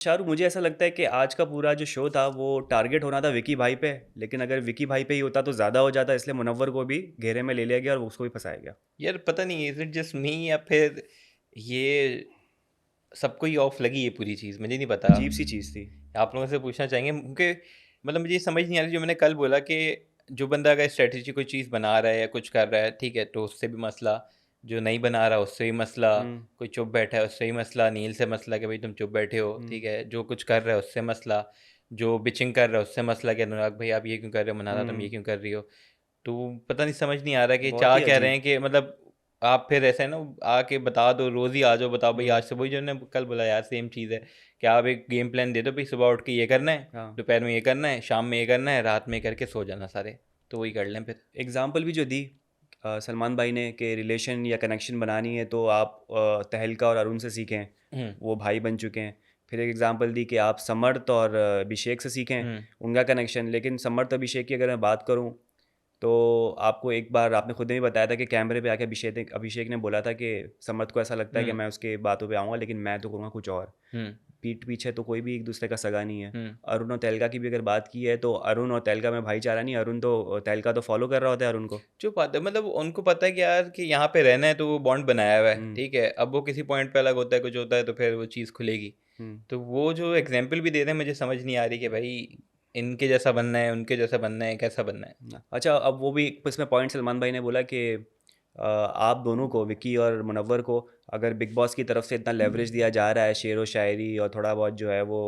शाहरुख, मुझे ऐसा लगता है कि आज का पूरा जो शो था वो टारगेट होना था विकी भाई पे, लेकिन अगर विकी भाई पे ही होता तो ज़्यादा हो जाता, इसलिए मुनव्वर को भी घेरे में ले लिया गया और उसको भी फंसाया गया। यार पता नहीं इज इट जस्ट मी या फिर ये सबको ही ऑफ लगी ये पूरी चीज़, मुझे नहीं पता। अजीब सी चीज़ थी। आप लोगों से पूछना चाहेंगे क्योंकि मतलब मुझे ये समझ नहीं आ रही जो मैंने कल बोला कि जो बंदा अगर स्ट्रेटजी कोई चीज़ बना रहा है या कुछ कर रहा है ठीक है तो उससे भी मसला, जो नहीं बना रहा उससे भी मसला, हम्म। कोई चुप बैठा है उससे भी मसला, नील से मसला कि भाई तुम चुप बैठे हो हम्म। ठीक है, जो कुछ कर रहा है उससे मसला, जो बिचिंग कर रहा है उससे मसला कि अनुराग भाई आप ये क्यों कर रहे हो, मनाना तुम ये हम्म। क्यों कर रही हो। तो पता नहीं समझ नहीं आ रहा कि बहुत क्या ही कह रहे अजीब। हैं कि मतलब आप फिर ऐसे है ना आके बता दो, रोज़ ही आ जाओ बताओ भाई हम्म। आज से, वही जो ने कल बोला यार सेम चीज़ है कि आप एक गेम प्लान दे दो भाई, सुबह उठ के ये करना है, हाँ। दोपहर में ये करना है, शाम में ये करना है, रात में ये करके सो जाना सारे, तो वही कर लें फिर। एग्जाम्पल भी जो दी सलमान भाई ने कि रिलेशन या कनेक्शन बनानी है तो आप तहलका और अरुण से सीखें, हम्म। वो भाई बन चुके हैं। फिर एक एग्जांपल दी कि आप समर्थ और अभिषेक से सीखें, हम्म। उनका कनेक्शन। लेकिन समर्थ अभिषेक की अगर मैं बात करूं तो आपको एक बार आपने खुद ने भी बताया था कि कैमरे पे आके अभिषेक अभिषेक ने बोला था कि समर्थ को ऐसा लगता है कि हम्म। मैं उसके बातों पे आऊँगा लेकिन मैं तो करूँगा कुछ और। हम्म। पीठ पीछे तो कोई भी एक दूसरे का सगा नहीं है। हम्म। अरुण और तहलका की भी अगर बात की है तो अरुण और तहलका में भाईचारा नहीं, अरुण तो तहलका तो फॉलो कर रहा होता है अरुण को। जो बात है मतलब उनको पता है कि यार कि यहाँ पे रहना है तो वो बॉन्ड बनाया हुआ है हुँ। ठीक है, अब वो किसी पॉइंट पे अलग होता है कुछ होता है तो फिर वो चीज़ खुलेगी। हुँ। तो वो जो एग्जाम्पल भी दे रहे हैं मुझे समझ नहीं आ रही कि भाई इनके जैसा बनना है, उनके जैसा बनना है, कैसा बनना है। अच्छा, अब वो भी इसमें पॉइंट सलमान भाई ने बोला कि आप दोनों को, विक्की और मुनव्वर को, अगर बिग बॉस की तरफ से इतना लेवरेज दिया जा रहा है, शेर व शायरी और थोड़ा बहुत जो है वो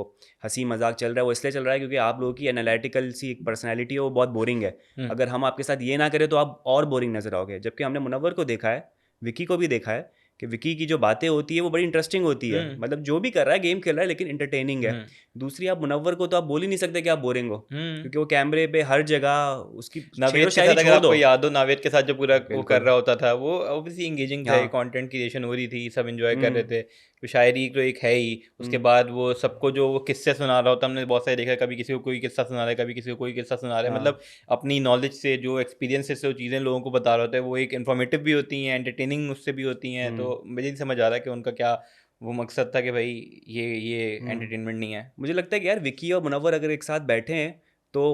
हंसी मजाक चल रहा है, वो इसलिए चल रहा है क्योंकि आप लोगों की एनालिटिकल सी एक पर्सनैलिटी है, वो बहुत बोरिंग है। हम्म। अगर हम आपके साथ ये ना करें तो आप और बोरिंग नजर आओगे। जबकि हमने मुनव्वर को देखा है, विक्की को भी देखा है कि विक्की की जो बातें होती है वो बड़ी इंटरेस्टिंग होती है। हम्म। मतलब जो भी कर रहा है, गेम खेल रहा है, लेकिन इंटरटेनिंग है। हम्म। दूसरी, आप मुनव्वर को तो आप बोल ही नहीं सकते कि आप बोरिंग हो, हम्म। क्योंकि वो कैमरे पे हर जगह उसकी शेरो नावेद के शायरी साथ अगर छोड़ दो। आपको याद हो, नावेद के साथ जो पूरा वो कर बिल्कुल। रहा होता था वो ऑब्वियसली इंगेजिंग था, हाँ। कंटेंट क्रिएशन हो रही थी, सब एंजॉय कर रहे हम्म। थे। तो शायरी तो एक है ही, उसके हम्म। बाद वो सबको जो वो किस्से सुना रहा होता, हमने बहुत सारे देखा है, कभी किसी को कोई किस्सा सुना रहा है, कभी किसी को कोई किस्सा सुना रहा है, हाँ। मतलब अपनी नॉलेज से जो एक्सपीरियंसेस से वो चीज़ें लोगों को बता रहा होता है, वो एक इन्फॉर्मेटिव भी होती हैं, एंटरटेनिंग उससे भी होती हैं। हम्म। तो मुझे नहीं समझ आ रहा कि उनका क्या वो मकसद था कि भाई ये हम्म। एंटरटेनमेंट नहीं है। मुझे लगता है कि यार विक्की और मुनव्वर अगर एक साथ बैठे हैं तो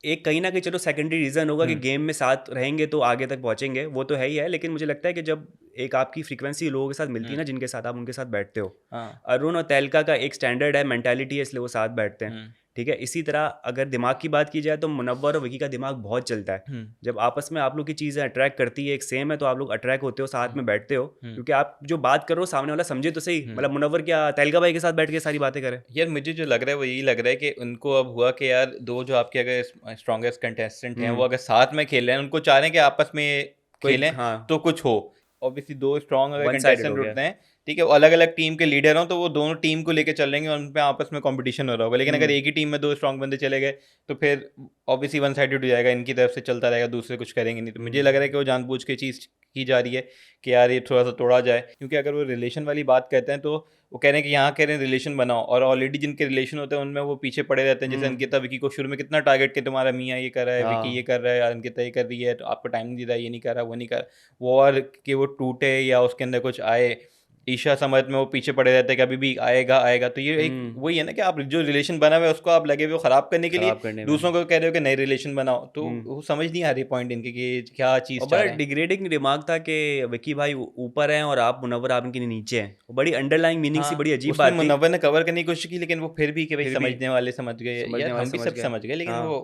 एक कहीं ना कहीं, चलो सेकेंडरी रीज़न होगा कि हम्म। गेम में साथ रहेंगे तो आगे तक पहुंचेंगे, वो तो है ही है। लेकिन मुझे लगता है कि जब एक आपकी फ्रीक्वेंसी लोगों के साथ मिलती है हम्म। ना, जिनके साथ आप उनके साथ बैठते हो, हाँ। अरुण और तहलका का एक स्टैंडर्ड है, मेंटालिटी है, इसलिए वो साथ बैठते हैं। हम्म। ठीक है, इसी तरह अगर दिमाग की बात की जाए तो मुनव्वर और विकी का दिमाग बहुत चलता है। हम्म। जब आपस में आप लोग की चीज़ें अट्रैक्ट करती है, एक सेम है, तो आप लोग अट्रैक्ट होते हो, साथ हम्म। में बैठते हो, हम्म। क्योंकि आप जो बात करो सामने वाला समझे तो सही। हम्म। मतलब मुनव्वर क्या तहलका भाई के साथ बैठ के सारी बातें करे? यार मुझे जो लग रहा है वो यही लग रहा है कि उनको अब हुआ कि यार दो जो आपके अगर स्ट्रॉन्गेस्ट कंटेस्टेंट हैं वो हम्म। अगर साथ में खेल रहे हैं, उनको चाह रहे हैं कि आपस में कोई, खेलें हाँ, तो कुछ हो। ऑब्वियसली दो स्ट्रॉन्ग अगर वन साइडेड कंटेस्टेंट हो गया। उठते हैं ठीक है, वो अलग अलग टीम के लीडर हों तो वो दोनों टीम को लेकर चल रहेंगे और उन पे आपस में कंपटीशन हो रहा होगा। लेकिन अगर हुँ। एक ही टीम में दो स्ट्रॉन्ग बंदे चले गए तो फिर ऑब्वियसली वन साइडेड हो जाएगा, इनकी तरफ से चलता रहेगा, दूसरे कुछ करेंगे नहीं। तो मुझे लग रहा है हुँ। कि वो जानबूझ के चीज़ की जा रही है कि यार ये थोड़ा सा तोड़ा जाए, क्योंकि अगर वो रिलेशन वाली बात कहते हैं तो वो कह रहे हैं कि यहाँ कह रहे हैं रिलेशन बनाओ, और ऑलरेडी जिनके रिलेशन होते हैं उनमें वो पीछे पड़े रहते हैं। जैसे हुँ। अंकिता विकी को शुरू में कितना टारगेट कि तुम्हारा मियाँ ये कर रहा है, विकी ये हाँ। कर रहा है, अंकिता ये कर रही है, तो आपको टाइम नहीं दे रहा है, ये नहीं कर रहा, वो नहीं कर रहा। वो और कि वो टूटे या उसके अंदर कुछ आए, ईशा समझ में वो पीछे पड़े रहते हैं कि अभी भी आएगा आएगा। तो ये एक हुँ। वही है ना कि आप जो रिलेशन बना हुआ है उसको आप लगे हुए हो खराब करने के लिए, खराब करने में। दूसरों को कह रहे हो कि नए रिलेशन बनाओ। तो हुँ। वो समझ नहीं आ रही पॉइंट इनके कि क्या चीज़ और चाह बड़ा रहे हैं। डिग्रेडिंग रिमार्क था कि विक्की भाई ऊपर हैं और आप मुनव्वर आप इनके नीचे हैं। वो बड़ी अंडरलाइंग मीनिंग सी, हाँ, बड़ी अजीब उसमें बात थी। मुनव्वर ने कवर करने की कोशिश की लेकिन वो फिर भी कि भाई फिर भी समझने वाले समझ गए, समझने यार वाला हम भी समझ सब गया। समझ गए लेकिन वो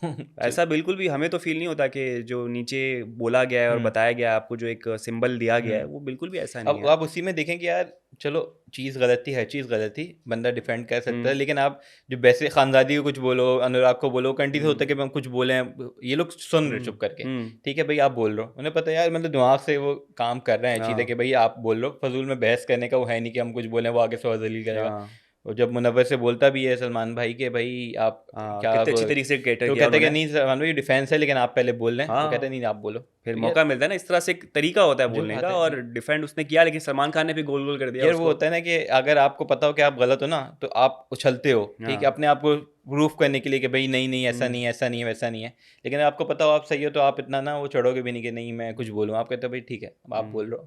हाँ। चल। ऐसा बिल्कुल भी हमें तो फ़ील नहीं होता कि जो नीचे बोला गया है और हुँ। बताया गया है, आपको जो एक सिंबल दिया गया है, हुँ। वो बिल्कुल भी ऐसा नहीं अब है। आप उसी में देखें कि यार चलो चीज़ गलत थी, हर चीज़ गलत थी, बंदा डिफेंड कर सकता है, हुँ। लेकिन आप जो वैसे खानज़ादी को कुछ बोलो, अनुराग को बोलो, कंटिन्यू होता हुँ। है कि हम कुछ बोले हैं, ये लोग सुन रहे हुँ। चुप करके। हुँ। ठीक है भई, आप बोल रहे हो, उन्हें पता है यार मतलब दिमाग से वो काम कर रहे हैं चीज़ें हाँ। कि भई आप बोल रहे हो, फ़िज़ूल में बहस करने का वो है नहीं कि हम कुछ बोलें वो आगे से और ज़लील करेगा। हाँ। और जब मुनव्वर से बोलता भी है सलमान भाई कि भई आप हाँ, क्या कितने अब, अच्छी तरीके से कैटर तो किया कहते हैं कि उन्होंने। नहीं सलमान भाई डिफेंस है लेकिन आप पहले बोल लें, तो कहते हैं हाँ। नहीं, नहीं आप बोलो। फिर तो मौका यार मिलता है ना, इस तरह से एक तरीका होता है जो बोलने बात का, है और डिफेंड उसने किया, लेकिन सलमान खान ने भी गोल गोल कर दिया यार वो उसको। होता है ना कि अगर आपको पता हो कि आप गलत हो ना तो आप उछलते हो, ठीक है, हाँ। अपने आप को प्रूफ करने के लिए कि भाई नहीं नहीं ऐसा नहीं है, ऐसा नहीं है, वैसा नहीं है। लेकिन आपको पता हो आप सही हो तो आप इतना ना वो चढ़ोगे भी नहीं कि नहीं मैं कुछ बोलूँ। आप कहते हो भाई ठीक है, अब आप बोल लो।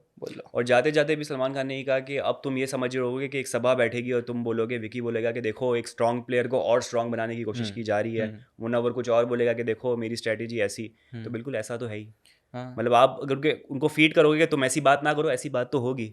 और जाते जाते भी सलमान खान ने ये कहा कि अब तुम ये समझ रहे होगे कि एक सभा बैठेगी और तुम बोलोगे, विकी बोलेगा कि देखो एक स्ट्रांग प्लेयर को और स्ट्रांग बनाने की कोशिश की जा रही है, मुनव्वर कुछ और बोलेगा कि देखो मेरी स्ट्रेटेजी ऐसी। तो बिल्कुल ऐसा तो है ही। हाँ मतलब आप अगर उनको फीड करोगे कि तुम ऐसी बात ना करो, ऐसी बात तो होगी,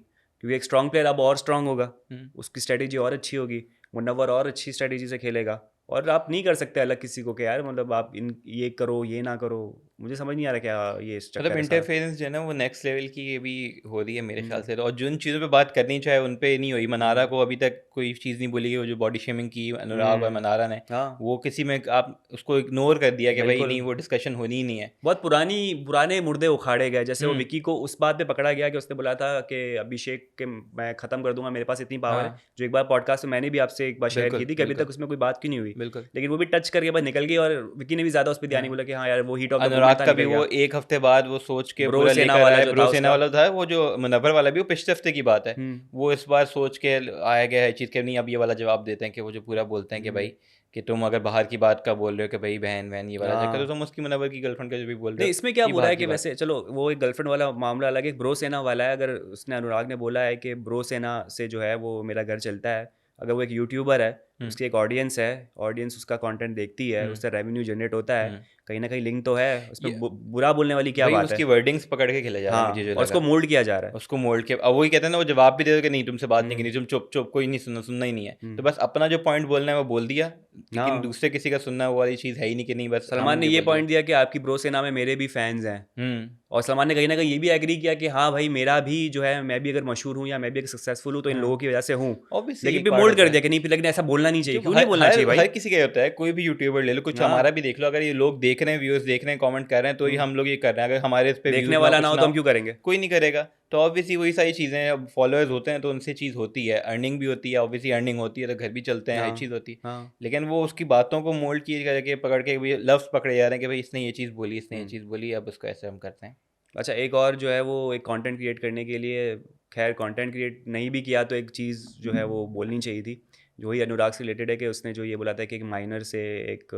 क्योंकि एक स्ट्रांग प्लेयर अब और स्ट्रांग होगा, उसकी स्ट्रेटेजी और अच्छी होगी, मुनव्वर और अच्छी स्ट्रेटेजी से खेलेगा। और आप नहीं कर सकते अलग किसी को कि यार मतलब आप इन ये करो ये ना करो। मुझे समझ नहीं आ रहा क्या ये चक्कर मतलब है सारा। इंटरफेरेंस जो है ना वो नेक्स्ट लेवल की ये भी हो रही है मेरे ख्याल से। तो और जिन चीज़ों पे बात करनी चाहे उन पे नहीं हुई। मनारा को अभी तक कोई चीज़ नहीं बोली, वो जो बॉडी शेमिंग की अनुराग और मनारा ने, हाँ वो किसी में आप उसको इग्नोर कर दिया कि भाई बिल्कुल। नहीं वो डिस्कशन होनी ही नहीं है। बहुत पुराने मुर्दे उखाड़े गए। जैसे वो विकी को उस बात पे पकड़ा गया कि उसने बोला था कि अभिषेक के मैं खत्म कर दूंगा, मेरे पास इतनी पावर है, हाँ जो एक बार पॉडकास्ट में मैंने भी आपसे एक बार शेयर की बिल्कुल थी कि अभी तक बिल्कुल उसमें कोई बात क्यों नहीं हुई। बिल्कुल। लेकिन वो भी टच करके बस निकल गई, और विकी ने भी ज्यादा उस पर ध्यान नहीं हाँ बोला कि हाँ यार वो हीट ऑफ द मोमेंट अनुराग था, का निकल भी गया। वो एक हफ्ते बाद वो सोच के ब्रो पूरा सेना लेकर वाला आए। जो ब्रो था सेना उसका। वाला था वो जो मुनव्वर वाला भी, वो पिछले हफ्ते की बात है। हम्म वो इस बार सोच के आया गया है चीज़ के नहीं, अब ये वाला जवाब देते हैं कि वो जो पूरा बोलते हैं कि भाई कि तुम अगर बाहर की बात का बोल रहे हो कि भाई बहन बहन ये वाला चक्कर, तो हाँ तुम उसकी मुनव्वर की गर्लफ्रेंड का जो भी बोल रहे नहीं, हो इसमें क्या ये बुरा बाहर है की कि बात है। वैसे चलो वो एक गर्लफ्रेंड वाला मामला अलग है, एक ब्रो सेना वाला है। अगर उसने अनुराग ने बोला है कि ब्रो सेना से जो है वो मेरा घर चलता है, अगर वो एक यूट्यूबर है, हम्म उसकी एक ऑडियंस है, ऑडियंस उसका कंटेंट देखती है, हम्म उससे रेवेन्यू जनरेट होता है, हम्म। कहीं ना कहीं लिंक तो है उसमें, ये बुरा बोलने वाली क्या वही बात उसकी है। वर्डिंग्स पकड़ के खेला जा रहा है, मुझे हाँ, जो और उसको लगा। मोल्ड किया जा रहा है। उसको मोड़ के अब वही कहते हैं ना, वो जवाब भी दे दो कि नहीं तुमसे बात नहीं हम्म करनी, तुम चुप चुप, कोई नहीं सुनना, सुनना ही नहीं है। तो हम्म बस अपना जो पॉइंट बोलना है वो बोल दिया, लेकिन हाँ, दूसरे किसी का सुनना वो वाली चीज़ है ही नहीं कि नहीं बस सलमान हम ने ये ये बोल दिया। पॉइंट दिया कि आपकी ब्रो सेना में मेरे भी फैंस हैं, हम्म। और सलमान ने कहीं ना कहीं ये भी एग्री किया कि हाँ भाई मेरा भी जो है, मैं भी अगर मशहूर हूँ या मैं भी अगर सक्सेसफुल हूँ तो इन हाँ लोगों की वजह से हूँ। ऑब्वियसली लेकिन एक फिर पार्ट मोल्ड होता कर है। दिया कि नहीं, फिर लेकिन ऐसा बोलना नहीं चाहिए। जो क्यों नहीं हर बोलना हर चाहिए भाई? हर किसी का ये होता है, कोई भी यूट्यूबर ले लो, कुछ हमारा हाँ, भी देख लो, अगर ये लोग देख रहे हैं, व्यूअर्स देख रहे हैं, कमेंट कर रहे हैं, तो ही हम्म, हम लोग ये कर रहे हैं। अगर हमारे इस पे देखने व्यूज़ ना हो, वाला ना कुछ हो ना तो हो, हम क्यों करेंगे? कोई नहीं करेगा। तो ऑब्वियसली वही सारी चीज़ें हैं, अब फॉलोअर्स होते हैं तो उनसे चीज़ होती है, अर्निंग भी होती है, ऑब्वियसली अर्निंग होती है तो घर भी चलते हैं, हर हाँ चीज़ होती है। हाँ लेकिन वो उसकी बातों को मोल्ड किए करके पकड़ के भी लफ्ज़ पकड़े जा रहे हैं कि भाई इसने ये चीज़ बोली, इसने ये हम्म चीज़ बोली, अब उसको ऐसे हम करते हैं। अच्छा, एक और जो है वो एक कंटेंट क्रिएट करने के लिए, खैर कंटेंट क्रिएट नहीं भी किया तो एक चीज़ जो है वो बोलनी चाहिए थी, जो ही अनुराग से रिलेटेड है, कि उसने जो ये बोला था कि एक माइनर से एक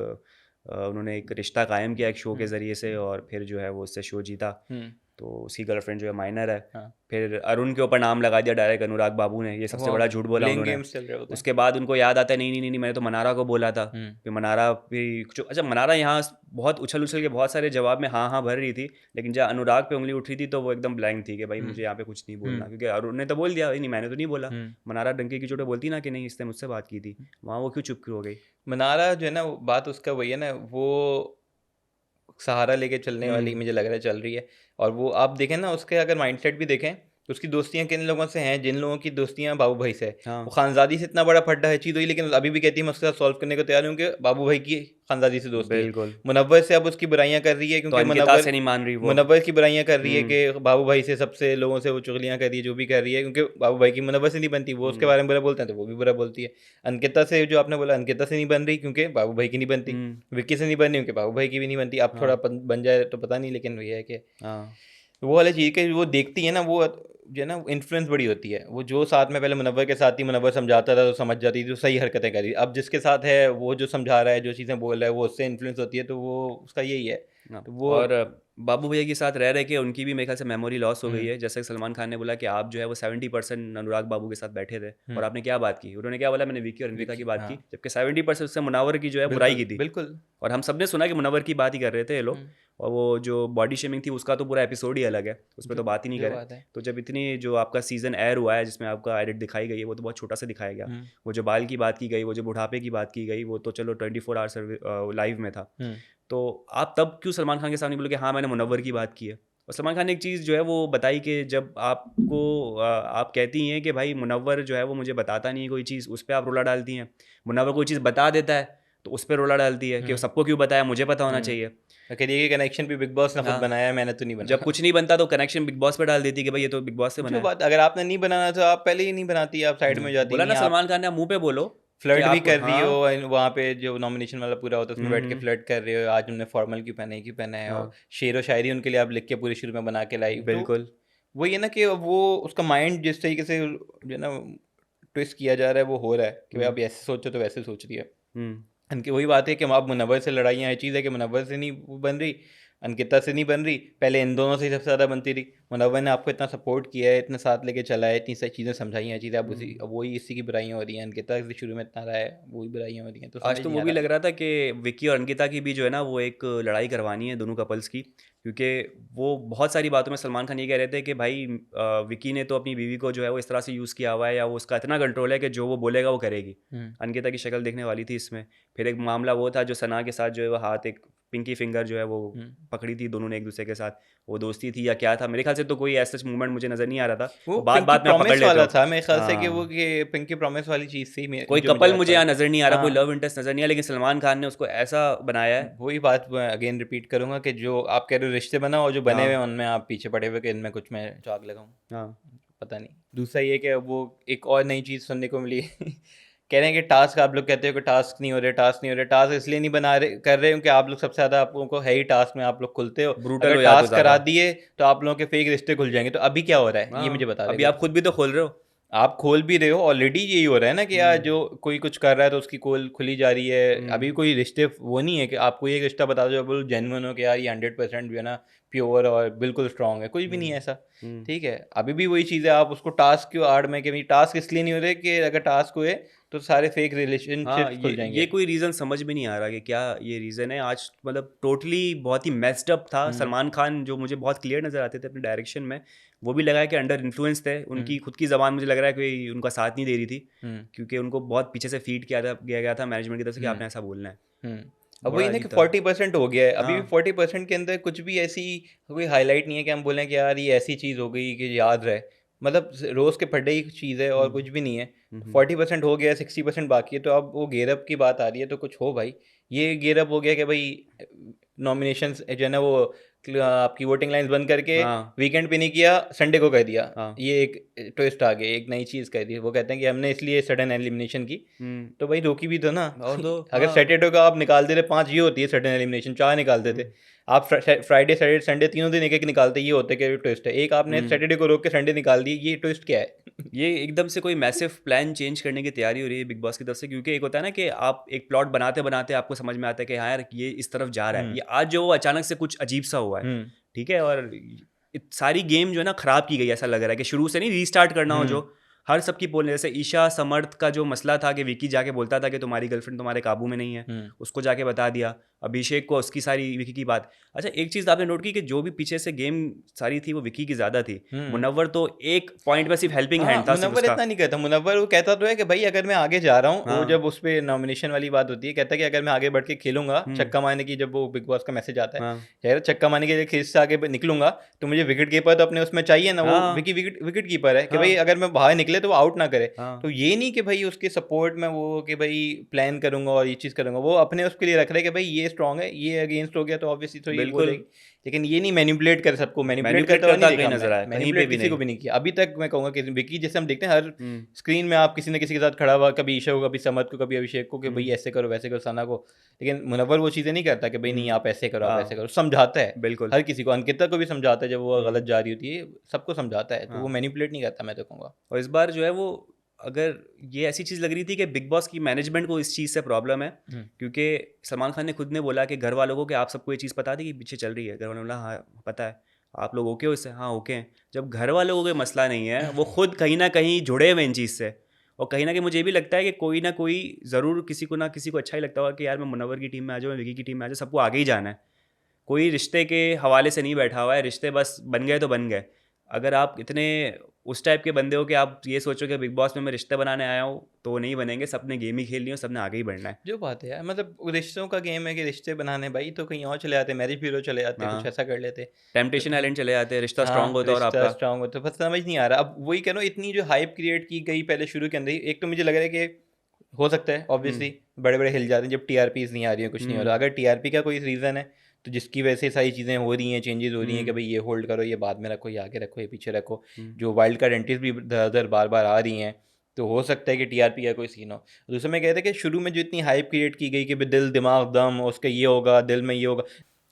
उन्होंने एक रिश्ता कायम किया एक शो के हुँ, ज़रिए से, और फिर जो है वो उससे शो जीता। हुँ, तो उसकी गर्लफ्रेंड जो है माइनर है। हाँ। फिर अरुण के ऊपर नाम लगा दिया डायरेक्ट अनुराग बाबू ने, ये सबसे वो बड़ा झूठ बोला प्लेइंग उन्होंने। गेम्स चल रहे होते हैं। उसके बाद उनको याद आता है, नहीं नहीं नहीं नहीं, मैंने तो मनारा को बोला था। हुँ, फिर मनारा भी कुछ, अच्छा मनारा यहाँ बहुत उछल उछल के बहुत सारे जवाब में हाँ हाँ भर रही थी, लेकिन जब अनुराग पे उंगली उठ रही थी तो वो एकदम ब्लैंक थी कि भाई हुँ, मुझे यहाँ पे कुछ नहीं हुँ, बोलना, क्योंकि अरुण ने तो बोल दिया नहीं मैंने तो नहीं बोला। हुँ। मनारा डंके की चोट पे बोलती ना कि नहीं इसने मुझसे बात की थी, वहाँ वो क्यों चुप क्यों हो गई? मनारा जो है ना, वो बात उसका वही है ना, वो सहारा लेके चलने वाली हम्म मुझे लग रहा है चल रही है। और वो आप देखें ना, उसके अगर माइंडसेट भी देखें तो उसकी दोस्तियां किन लोगों से हैं, जिन लोगों की दोस्तियां बाबू भाई से है। वो हाँ खानजादी से इतना बड़ा फड्डा है चीज़ हुई, लेकिन अभी भी कहती है मैं उसके साथ सॉल्व करने को तैयार हूँ कि बाबू भाई की खानजादी से दोस्ती है। बिल्कुल। मुनव्वर से अब उसकी बुराइयां कर रही है, तो क्योंकि अंकिता मुनव्वर से नहीं मान रही वो। मुनव्वर की बुराइयां कर रही है हम्म कि बाबू भाई से सबसे लोगों से वो चुगलियां कर रही है, जो भी कर रही है, क्योंकि बाबू भाई की मुनव्वर से नहीं बनती, वो उसके हम्म बारे में बुरा बोलते हैं तो वो भी बुरा बोलती है। अंकिता से जो आपने बोला, अंकिता से नहीं बन रही क्योंकि बाबू भाई की नहीं बनती। हम्म विक्की से नहीं बन रही क्योंकि बाबू भाई की भी नहीं बनती। अब थोड़ा हाँ बन जाए तो पता नहीं, लेकिन वही है कि हाँ वो वाली चीज़ के वो देखती है ना, वो जो है ना इन्फ्लुएंस बड़ी होती है। वो जो साथ में पहले मुनव्वर के साथ ही, मुनव्वर समझाता था तो समझ जाती थी, तो सही हरकतें करी। अब जिसके साथ है वो जो समझा रहा है, जो चीज़ें बोल रहा है, वो उससे इन्फ्लुएंस होती है, तो वो उसका यही है। हाँ। तो वो और बाबू भैया के साथ रह रहे के उनकी भी मेरे ख्याल से मेमोरी लॉस हो गई हुँ, है। जैसे कि सलमान खान ने बोला कि आप जो है वो 70% अनुराग बाबू के साथ बैठे थे, हुँ, और आपने क्या बात की? उन्होंने क्या बोला, मैंने विकी और अनविका की विक्की बात की, हाँ, जबकि 70% उससे मुनावर की जो है बुराई बिल्कुल, की थी। बिल्कुल। और हम सबने सुना कि मुनव्वर की बात ही कर रहे थे ये हुँ, लोग। और वो जो बॉडी शेमिंग थी उसका तो पूरा एपिसोड ही अलग है, उस पर जो तो बात ही नहीं जो करें। बात है। तो जब इतनी जो आपका सीज़न एयर हुआ है जिसमें आपका एडिट दिखाई गई है, वो तो बहुत छोटा सा दिखाया गया। हुँ, वो जो बाल की बात की गई, वो जो बुढ़ापे की बात की गई, वो तो चलो 24 आवर्स लाइव में था। हुँ, तो आप तब क्यों सलमान खान के सामने बोले कि हाँ मैंने मुनव्वर की बात की है? और सलमान खान ने एक चीज़ जो है वो बताई कि जब आपको आप कहती हैं कि भाई मुनव्वर जो है वो मुझे बताता नहीं है कोई चीज़, उस पर आप रोला डालती हैं। मुनव्वर कोई चीज़ बता देता है तो उस पर रोला डालती है कि हुँ, सबको क्यों बताया, मुझे पता होना हुँ। चाहिए। करिए ये कनेक्शन भी बिग बॉस ने खुद हाँ, बनाया है, मैंने तो नहीं जब बनाया। कुछ नहीं बनता तो कनेक्शन बिग बॉस पे डाल देती कि भाई ये तो बिग बॉस से बना जो है। बात अगर आपने नहीं बनाना तो आप पहले ही नहीं बनाती, आप साइड में हो जाती, बोला नहीं ना आप सलमान खान ने, आप मुंह पे बोलो कि फ्लर्ट भी आपको कर रही हो, हाँ। एंड वहाँ पे जो नॉमिनेशन वाला पूरा होता है उसमें बैठ के हम्म, फ्लर्ट कर रहे हो, आज उन्होंने फॉर्मल क्यों पहना है, क्यों पहना है, और हाँ शेर व शायरी उनके लिए आप लिख के पूरे शुरू में बना के लाई। तो बिल्कुल। वही है ना कि वो उसका माइंड जिस तरीके से जो है ना ट्विस्ट किया जा रहा है, वो हो रहा है कि भाई हम्म आप ऐसे सोचो तो वैसे सोच रही है। हम्म उनकी वही बात है कि अब मुनव्वर से लड़ाइयाँ, ये चीज़ है कि मुनव्वर से नहीं वो बन रही, अंकिता से नहीं बन रही, पहले इन दोनों से ही सबसे ज़्यादा बनती रही। मुनव्वर ने आपको इतना सपोर्ट किया है, इतने साथ लेके चला है, इतनी सारी चीज़ें समझाई हैं, चीज़ें अब उसी अब वही इसी की बुराइयाँ हो रही हैं। अंकिता से शुरू में इतना रहा है, वही बुराइयाँ हो रही हैं, तो आज समझ तो नहीं वो आ भी रहा। लग रहा था कि विक्की और अंकिता की भी जो है ना वो एक लड़ाई करवानी है दोनों कपल्स की, क्योंकि वो बहुत सारी बातों में सलमान खान ये कह रहे थे कि भाई विक्की ने तो अपनी बीवी को जो है वो इस तरह से यूज़ किया हुआ है या वो उसका इतना कंट्रोल है कि जो वो बोलेगा वो करेगी। हुँ, अंकिता की शक्ल देखने वाली थी इसमें। फिर एक मामला वो था जो सना के साथ जो है वो हाथ एक पिंकी फिंगर जो है वो हुँ। पकड़ी थी दोनों ने एक दूसरे के साथ। वो दोस्ती थी या क्या था, मेरे ख्याल से तो कोई ऐसा मूवमेंट मुझे नज़र नहीं आ रहा था। वो वो बात पिंकी बात में आप पकड़ प्रॉमिस लेते वाला हो। था मेरे ख़्याल से, हाँ, कि पिंकी प्रॉमिस वाली चीज़ थी कोई जो मुझे कपल आज मुझे पता। यहाँ नज़र नहीं आ रहा, कोई हाँ, लव इंटरेस्ट नज़र नहीं आया, लेकिन सलमान खान ने उसको ऐसा बनाया है। वही बात मैं अगेन रिपीट करूँगा कि जो आप कह रहे हो रिश्ते बनाओ और जो बने हुए हैं हाँ, उनमें आप पीछे पड़े हुए कि इनमें कुछ मैं झाग लगाऊँ। हाँ, पता नहीं। दूसरा ये कि वो एक और नई चीज़ सुनने को मिली कह रहे हैं कि टास्क, आप लोग कहते हो कि टास्क नहीं हो रहे, टास्क नहीं हो रहे। टास्क इसलिए नहीं बना रहे कर रहे हो कि आप लोग सबसे ज़्यादा, आप लोगों को है ही टास्क में आप लोग खुलते हो। ब्रूटल अगर हो जाते हो टास्क करा ज़्यादा। दिए तो आप लोगों के फेक रिश्ते खुल जाएँगे। तो अभी क्या हो रहा है? ये मुझे हाँ, बता दें अभी अगर। आप खुद भी तो खोल रहे हो। आप खोल भी रहे हो, ऑलरेडी यही हो रहा है ना कि यार हुँ, जो कोई कुछ कर रहा है तो उसकी पोल खुली जा रही है। अभी हुँ, कोई रिश्ते वो नहीं है कि आपको एक रिश्ता बता दो जो बिल्कुल जेन्युइन हो कि यार ये 100% जो है ना प्योर और बिल्कुल स्ट्रांग है, कुछ भी नहीं है हुँ, ऐसा। हुँ। ठीक है, अभी भी वही चीज़ है, आप उसको टास्क की आड़ में कि भाई टास्क इसलिए नहीं हो रहे कि अगर टास्क हुए तो सारे फेक हाँ, रिलेशनशिप्स खुल ये जाएंगे। कोई रीज़न समझ में नहीं आ रहा कि क्या ये रीज़न है। आज मतलब टोटली बहुत ही मेस्ड अप था। हम्म। सलमान खान जो मुझे बहुत क्लियर नज़र आते थे अपने डायरेक्शन में, वो भी लगा है कि अंडर इन्फ्लुएंस थे। हम्म। उनकी खुद की ज़बान मुझे लग रहा है कोई उनका साथ नहीं दे रही थी, हम्म। क्योंकि उनको बहुत पीछे से फ़ीड किया गया था मैनेजमेंट की तरफ से कि हम्म। आपने ऐसा बोलना है। हम्म। अब बड़ा वही ना कि अजीब था। 40% हो गया है, अभी भी हाँ। 40% के अंदर कुछ भी ऐसी कोई हाईलाइट नहीं है कि हम बोलें कि यार ये ऐसी चीज़ हो गई कि याद रहे। मतलब रोज़ के पढ़े ही चीज़ है और हुँ, कुछ भी नहीं है। हुँ, हुँ, 40% हो गया, 60% बाकी है, तो अब वो गेयर अप की बात आ रही है तो कुछ हो भाई। ये गेयर अप हो गया कि भाई नॉमिनेशंस जो है ना वो आपकी वोटिंग लाइन्स बंद करके हाँ, वीकेंड पे नहीं किया, संडे को कर दिया। हाँ। ये एक ट्विस्ट आ गया, एक नई चीज़ कर दी। वो कहते हैं कि हमने इसलिए सडन एलिमिनेशन की, हुँ, तो भाई रोकी भी दो ना। और दो अगर हाँ। सैटरडे को आप निकाल देते 5, ये होती है सडन एलिमिनेशन, 4 निकाल हुँ, देते। आप फ्राइडे, सैटरडे, संडे तीनों दिन एक-एक निकालते, ये होता है कि ट्विस्ट है। एक आपने हुँ। सैटरडे को रोक के संडे निकाल दी, ये ट्विस्ट क्या है? ये एकदम से कोई मैसिव प्लान चेंज करने की तैयारी हो रही है बिग बॉस की तरफ से, क्योंकि एक होता है ना कि आप एक प्लॉट बनाते बनाते आपको समझ में आता है कि हाँ यार ये इस तरफ जा रहा है, हुँ, ये आज जो वो अचानक से कुछ अजीब सा हुआ है। हुँ, ठीक है, और सारी गेम जो है ना खराब की गई, ऐसा लग रहा है कि शुरू से नहीं रीस्टार्ट करना हो, जो हुँ, हर सबकी बोलने, जैसे ईशा समर्थ का जो मसला था कि विकी जाके बोलता था कि तुम्हारी गर्लफ्रेंड तुम्हारे काबू में नहीं है, हुँ, उसको जाके बता दिया। अभिषेक को उसकी सारी विकी की बात। अच्छा, एक चीज़ आपने नोट की कि जो भी पीछे से गेम सारी थी वो विकी की ज़्यादा थी। हुँ। मुनव्वर तो एक पॉइंट में सिर्फ हेल्पिंग हाँ, हैंड था सिर्फ मुनव्वर उसका। इतना नहीं कहता। मुनव्वर वो कहता तो है कि भाई अगर मैं आगे जा रहा हूँ, वो हाँ। जब उस पे नॉमिनेशन वाली बात होती है, कहता है कि अगर मैं आगे बढ़ के खेलूँगा, हुँ, छक्का मारने की जब वो बिग बॉस का मैसेज आता है, हाँ। कह रहा छक्का मारने के लिए खेल से आगे निकलूँगा, तो मुझे विकेट कीपर तो अपने उसमें चाहिए ना, वो हाँ, विकी विकेट विकेट कीपर है कि भाई हाँ, अगर मैं बाहर निकले तो वो आउट ना करे। हाँ, तो ये नहीं कि भाई उसके सपोर्ट में वो कि भाई प्लान करूँगा और ये चीज़ करूँगा, वो अपने उसके लिए रख रहे हैं कि भाई ये स्ट्रॉन्ग है, ये अगेंस्ट हो गया तो ऑब्वियसली तो ये वो हो बिल्कुल। जाएगी। लेकिन ये नहीं मैनिपुलेट कर सबको, मैनिपुलेट मैनिपुलेट करता हुआ नहीं करता कहीं देखा नज़र मैं, आया, कहीं पे मैनिपुलेट भी किसी को नहीं। भी नहीं किया। अभी तक मैं कहूँगा कि विकी जैसे हम देखते हैं हर हुँ, स्क्रीन में, आप किसी न किसी के साथ खड़ा हुआ, कभी ईशा को, कभी समद को, कभी अभिषेक को कि हुँ, भाई ऐसे करो, वैसे करो, सना को। लेकिन मुनव्वर वो चीज़ें नहीं करता कि भाई नहीं हुँ, आप ऐसे करो, आप ऐसे हाँ, करो। समझाता है, बिल्कुल। हर किसी को, अंकिता को भी समझाता है जब वो हुँ, गलत जा रही होती है, सबको समझाता है। तो वो हाँ, मैनिपुलेट नहीं करता मैं तो कहूँगा। और इस बार जो है वो, अगर ये ऐसी चीज़ लग रही थी कि बिग बॉस की मैनेजमेंट को इस चीज़ से प्रॉब्लम है, हुँ, क्योंकि सलमान खान ने खुद ने बोला कि घर वालों को कि आप सबको ये चीज़ पता थी कि पीछे चल रही है? घर वालों ने बोला हाँ, पता है। आप लोग ओके हो इससे? हाँ, ओके हैं। जब घर वालों को कोई मसला नहीं है, वो खुद कहीं न कहीं जुड़े हुए हैं इन चीज़ से, और कहीं न कहीं मुझे ये भी लगता है कि कोई ना कोई ज़रूर किसी को ना किसी को अच्छा ही लगता होगा कि यार मैं मुनव्वर की टीम में आ जाऊँ, मैं विकी की टीम में आ जाऊँ, सबको आगे ही जाना है। कोई रिश्ते के हवाले से नहीं बैठा हुआ है, रिश्ते बस बन गए तो बन गए। अगर आप इतने उस टाइप के बंदे हो कि आप ये सोचो कि बिग बॉस में मैं रिश्ते बनाने आया हूँ, तो वो नहीं बनेंगे, सबने गेम ही खेलनी है और सबने आगे ही बढ़ना है। जो बात है यार, मतलब रिश्तों का गेम है कि रिश्ते बनाने भाई तो कहीं और चले जाते, मैरिज ब्यूरो चले जाते, कुछ हाँ, ऐसा कर लेते। तो टेम्पटेशन आइलैंड चले जाते हैं, रिश्ता स्ट्रांग हाँ, होता है और रिश्ता आपका। स्ट्रांग होता है, बस समझ नहीं आ रहा। अब वही कह रहा हूँ, इतनी जो हाइप क्रिएट की गई पहले शुरू के अंदर ही, एक तो मुझे लग रहा है कि हो सकता है हुँ, ऑब्वियसली बड़े-बड़े हिल जाते हैं जब टीआरपीज़ नहीं आ रही हैं, कुछ नहीं हो हुँ, रहा। अगर टीआरपी का कोई रीज़न है, तो जिसकी वजह से ये सारी चीज़ें हो रही हैं, चेंजेज़ हो रही हैं कि हुँ, भाई ये होल्ड करो, ये बाद में रखो, ये आगे रखो, ये पीछे रखो। हुँ, जो वाइल्ड कार्ड एंट्रीज़ भी दर-दर बार-बार आ रही हैं, तो हो सकता है कि टीआरपी का कोई सीन हो। दूसरा मैं कह रहा था कि शुरू में जो इतनी हाइप क्रिएट की गई कि भाई दिल, दिमाग, दम, उसका ये होगा, दिल में ये होगा।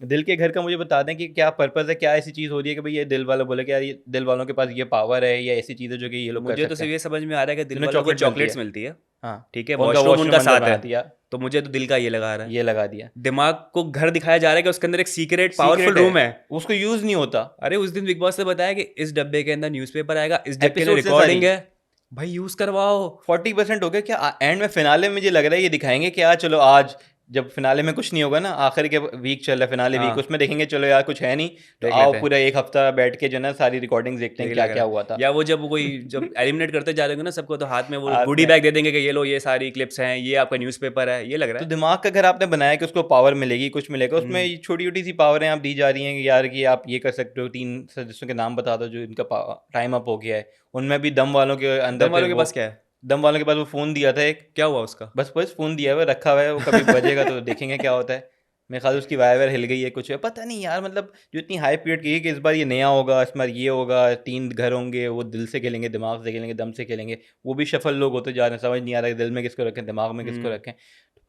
दिल के घर का मुझे बता दें कि क्या पर्पज़ है, क्या ऐसी चीज़ हो रही है कि भाई ये दिल वाले बोले कि यार ये दिल वालों के पास ये पावर है या ऐसी चीज़ है जो कि ये लोग कर मुझे तो सकते सिर्फ़ हैं। ये समझ में आ रहा है कि दिल जिन्हें वालों को चॉकलेट मिलती है। चॉकलेट्स मिलती है, हाँ, ठीक है? और उनका वॉशरूम वॉशरूम उनका अंदर साथ बना है। दिया। तो मुझे तो दिल का ये लगा रहा है। ये लगा दिया, दिमाग को घर दिखाया जा रहा है कि उसके अंदर एक सीक्रेट पावरफुल सीक्रेट रूम है। उसको यूज नहीं होता। अरे उस दिन बिग बॉस ने बताया कि इस डब्बे के अंदर न्यूज़पेपर आएगा, इस डब्बे के लिए एपिसोड से रिकॉर्डिंग सारी है, भाई यूज करवाओ। 40% हो गया क्या एंड में? फिनाले में मुझे लग रहा है ये दिखाएंगे कि यार चलो आज जब फिनाले में कुछ नहीं होगा ना, आखिर के वीक चल रहा है फिनाले वीक, हाँ उसमें देखेंगे चलो यार कुछ है नहीं तो देख आओ लेते हैं, पूरा एक हफ्ता बैठ के जो है ना सारी रिकॉर्डिंग्स देखते हैं यही क्या लग क्या रहा हुआ है। था। या वो जब कोई जब एलिमिनेट करते जा रहे हो ना सबको, तो हाथ में वो हाथ गुडी में बैग दे देंगे कि ये लो ये सारी क्लिप्स हैं, ये आपका न्यूज़पेपर है, ये लग रहा तो है। दिमाग का घर आपने बनाया कि उसको पावर मिलेगी कुछ मिलेगा, उसमें हम्म, छोटी छोटी सी पावरें आप दी जा रही हैं कि यार कि आप ये कर सकते हो। 3 सदस्यों के नाम बता दो जो इनका टाइम अप हो गया है, उनमें भी दम वालों के अंदर दम फिर वालों के वो पास क्या है? दम वालों के पास वो फ़ोन दिया था एक, क्या हुआ उसका? बस फ़ोन दिया हुआ है, रखा हुआ है, वो कभी बजेगा तो देखेंगे क्या होता है। मेरे ख्याल से उसकी वायर हिल गई है कुछ है, पता नहीं यार। मतलब जो इतनी हाइप क्रिएट की है कि इस बार ये नया होगा, इस बार ये होगा, 3 घर होंगे, वो दिल से खेलेंगे, दिमाग से खेलेंगे, दम से खेलेंगे, वो भी शफल लोग होते जा रहे हैं, समझ नहीं आ रहा है दिल में किसको रखें, दिमाग में किसको हम्म, रखें।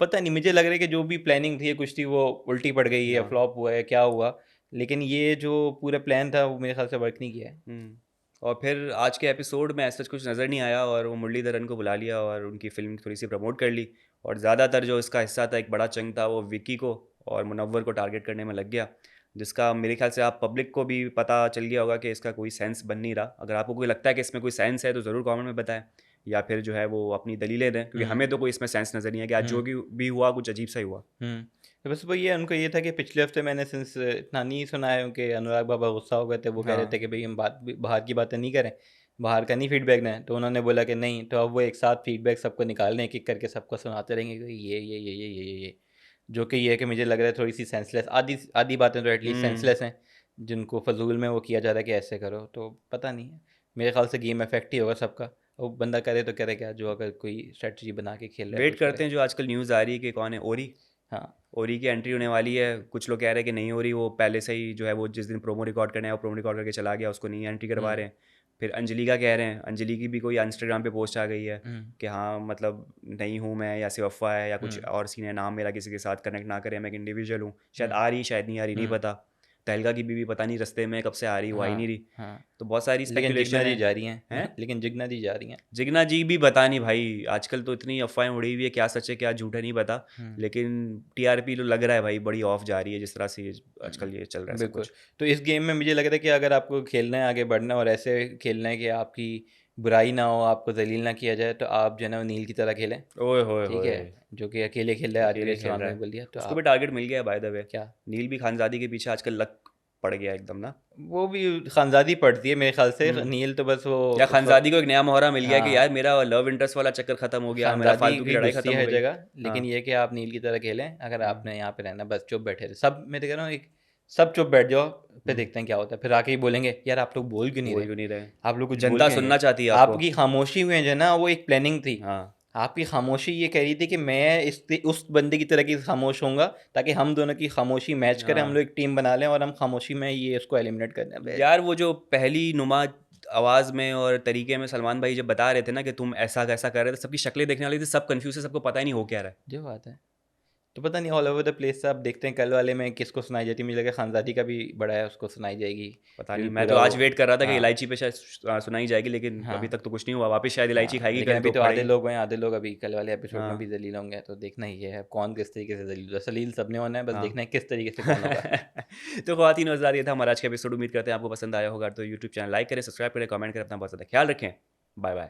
पता नहीं, मुझे लग रहा है कि जो भी प्लानिंग थी कुछ थी वो उल्टी पड़ गई है, हाँ, फ्लॉप हुआ है, क्या हुआ। लेकिन ये जो पूरा प्लान था वो मेरे ख्याल से वर्क नहीं किया है। और फिर आज के एपिसोड में ऐसा कुछ नज़र नहीं आया, और वो मुरलीधरन को बुला लिया और उनकी फ़िल्म थोड़ी सी प्रमोट कर ली, और ज़्यादातर जो इसका हिस्सा था, एक बड़ा चंक था, वो विकी को और मुनव्वर को टारगेट करने में लग गया, जिसका मेरे ख्याल से आप पब्लिक को भी पता चल गया होगा कि इसका कोई सेंस बन नहीं रहा। अगर आपको कोई लगता है कि इसमें कोई सेंस है तो ज़रूर कमेंट में बताएं, या फिर जो है वो अपनी दलीलें दें, क्योंकि हुँ, हमें तो कोई इसमें सेंस नज़र नहीं है कि आज जो हुँ। भी हुआ कुछ अजीब सा ही हुआ। हुँ। तो बस वही है, उनको ये था कि पिछले हफ़्ते मैंने सिंस इतना नहीं सुना है कि अनुराग बाबा गुस्सा हो गए थे, वो कह रहे थे हाँ, कि भई हम बात भी बाहर की बातें नहीं करें, बाहर का नहीं फीडबैक दें। तो उन्होंने बोला कि नहीं, तो अब वो एक साथ फीडबैक सबको निकाल रहे हैं, एक-एक करके सबको सुनाते रहेंगे कि ये। जो कि ये है कि मुझे लग रहा है थोड़ी-सी सेंसलेस, आधी आधी बातें तो एटलीस्ट हम्म, सेंसलेस हैं, जिनको फ़ज़ूल में वो किया जा रहा है कि ऐसे करो, तो पता नहीं है। मेरे ख़्याल से गेम इफ़ेक्ट ही होगा सबका। वो बंदा करे तो करे क्या, जो अगर कोई स्ट्रैटेजी बना के खेल रहा है तो वेट वो करते करे। हैं जो आजकल न्यूज़ आ रही है कि कौन है, ओरी। हाँ। ओरी की एंट्री होने वाली है। कुछ लोग कह रहे हैं कि नहीं हो रही, वो पहले से ही जो है वो जिस दिन प्रोमो रिकॉर्ड करने आया वो प्रोमो रिकॉर्ड करके चला गया, उसको नहीं एंट्री करवा हुँ, रहे हैं। फिर अंजलि का कह रहे हैं, अंजलि की भी कोई इंस्टाग्राम पे पोस्ट आ गई है हुँ, कि हाँ मतलब नहीं हूँ मैं, या सिर्फ अफवाह है, या कुछ हुँ, और सीन है, नाम मेरा किसी के साथ कनेक्ट ना करें, मैं एक इंडिविजुअल हूँ, शायद हुँ, आ रही शायद नहीं आ रही नहीं हुँ, पता। तहलका की बीवी पता नहीं रास्ते में कब से आ रही, वो आ ही नहीं हाँ, रही। हाँ। तो बहुत सारी लेकिन जिग्ना स्पेकुलेशन जी है। जा रही हैं हैं लेकिन जिग्ना जी जा रही हैं। जिग्ना जी भी पता नहीं भाई, आजकल तो इतनी अफवाहें उड़ी हुई है, क्या सच है क्या झूठ है नहीं पता। हुँ, लेकिन टीआरपी तो लग रहा है भाई बड़ी ऑफ जा रही है, जिस तरह से आजकल ये चल रहा है सब बिल्कुल। कुछ। तो इस गेम में मुझे लग रहा है कि अगर आपको खेलना है, आगे बढ़ना है और ऐसे खेलना है कि आपकी बुराई ना हो, आपको ज़लील ना किया जाए, तो आप जो है ना वो नील की तरह खेलें, ओए होए ठीक होए, है? जो कि अकेले खेल रहा है, आजकल अकेले जैसे खेल सलमान रहा भाई है। बोल दिया, तो उसको भी आप टारगेट मिल गया है बाय द वे। क्या? नील भी खानजादी के पीछे आजकल लक पड़ गया एकदम ना। वो भी खानज़ादी पड़ती है मेरे ख़्याल से, हम्म, नील तो बस वो या उस वक़्त खानजादी को एक नया मोहरा मिल गया कि हाँ। यार मेरा लव इंटरेस्ट वाला चक्कर खत्म हो गया, मेरा ख़ानदादी फालतू की की लड़ाई घुसती खत्म है हो हर गई। जगह, हाँ। लेकिन ये है कि आप नील की तरह खेलें, अगर हम्म, आपने यहाँ पे रहना है, बस चुप बैठे रहे। सब मैं तो कह रहा हूँ एक सब चुप बैठ जाओ, फिर हम्म, देखते हैं क्या होता है। फिर आके ही बोलेंगे, "यार आप लोग बोल क्यों नहीं बोल रहे? क्यों नहीं रहे? आप लोग कुछ बोल जनता क्यों नहीं सुनना रहे?" चाहती है आपको। आपकी खामोशी में जो है ना, वो एक प्लानिंग थी। हाँ, आपकी खामोशी ये कह रही थी कि मैं उस बंदे की तरह की खामोश होऊँगा, ताकि हम दोनों की खामोशी मैच करें, हम हाँ, लोग एक टीम बना लें और हम खामोशी में ये उसको एलिमिनेट कर दें। अबे! यार वो जो पहली नुमा आवाज़ में और तरीके में सलमान भाई जब बता रहे थे ना कि तुम ऐसा कैसा कर रहे थे, सबकी शक्लें देखने वाली थी, सब कंफ्यूज है, सबको पता ही नहीं हो क्या रहा है। जो बात है। तो पता नहीं, ऑल ओवर द प्लेस अब देखते हैं कल वाले में किसको सुनाई जाती है। मुझे लगा खानज़ादी का भी बड़ा है, उसको सुनाई जाएगी, पता नहीं, क्योंकि मैं तो पूरा वो आज वेट कर रहा था कि हाँ, इलायची पे शायद सुनाई जाएगी, लेकिन अभी हाँ, तक तो कुछ नहीं हुआ। वापस शायद इलायची हाँ। खाएगी लेकिन कल अभी तो तो आधे पड़ेगी। लोग हैं, आधे लोग अभी कल वाले एपिसोड में भी हाँ, ज़लील होंगे, तो देखना ही ये है कौन किस तरीके से ज़लील होगा। सलील सबने होना है, बस हाँ। देखना है किस तरीके से कौन होगा। तो ख़वातीन हज़रात, ये था हमारा आज का एपिसोड। उम्मीद करते हैं आपको पसंद आया होगा। तो यूट्यूब चैनल लाइक करें, सब्सक्राइब करें, कमेंट करें, अपना बहुत ज़्यादा ख्याल रखें। Bye bye.